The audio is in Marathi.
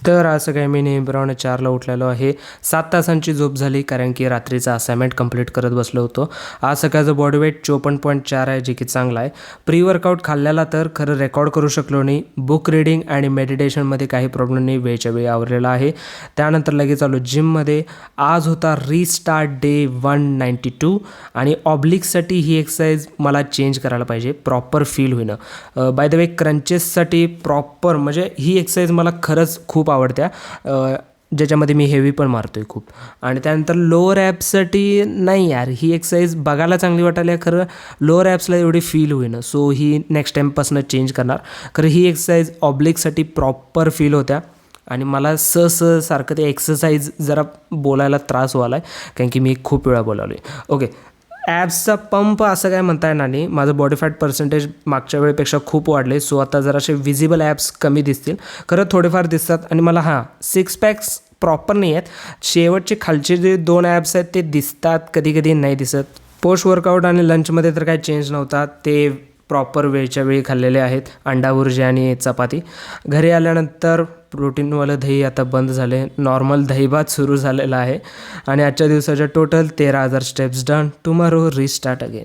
तर असं काही मी नेहमीप्रमाणे 4ला उठलेलो आहे. 7 तासांची झोप झाली कारण की रात्रीचा असाइनमेंट कंप्लीट करत बसलो होतो. आज सकाळचं बॉडी वेट 54.4 आहे, जे की चांगलं आहे. प्री वर्कआउट खाल्ल्याला तर खरं रेकॉर्ड करू शकलो नाही. बुक रीडिंग आणि मेडिटेशनमध्ये काही प्रॉब्लेम नाही, वेळच्या वेळी आवरलेला आहे. त्यानंतर लगेच आलो जिममध्ये. आज होता रिस्टार्ट डे 192 आणि ऑब्लिक्ससाठी ही एक्सरसाइज मला चेंज करायला पाहिजे, प्रॉपर फील होईनं. बाय द वे क्रंचेससाठी प्रॉपर म्हणजे ही एक्सरसाइज मला खरंच खूप आवडत्या, ज्याच्यामध्ये मी हेवी पण मारतो आहे खूप. आणि त्यानंतर लोअर ॲप्ससाठी नाही यार, ही एक्सरसाइज बघायला चांगली वाटायला, खरं लोअर ॲप्सला एवढी फील होईना. सो ही नेक्स्ट टाईमपासून चेंज करणार. खरं ही एक्सरसाइज ऑब्लिकसाठी प्रॉपर फील होत्या आणि मला सारखं ते एक्सरसाइज जरा बोलायला त्रास व्हायला आहे कारण की मी खूप वेळा बोलालो आहे. ओके, ॲब्सचा पंप असं काय म्हणता येणार नाही. माझं बॉडी फॅट पर्सेंटेज मागच्या वेळेपेक्षा खूप वाढले. सो आता जरासे विजिबल ॲब्स कमी दिसतील, खरं थोडेफार दिसतात. आणि मला सिक्स पॅक्स प्रॉपर नाही आहेत. शेवटचे खालचे जे 2 ॲब्स आहेत ते दिसतात, कधी कधी नाही दिसत. पोस्ट वर्कआउट आणि लंचमध्ये तर काही चेंज नव्हता, ते प्रॉपर वेळच्या वेळी खाल्लेले आहेत, अंडा भुर्जी आणि चपाती. घरी आल्यानंतर प्रोटीनवालं दही आता बंद झाले, नॉर्मल दहीभात सुरू झालेला आहे. आणि आजच्या दिवसाच्या total 13,000 steps done. Tomorrow restart again.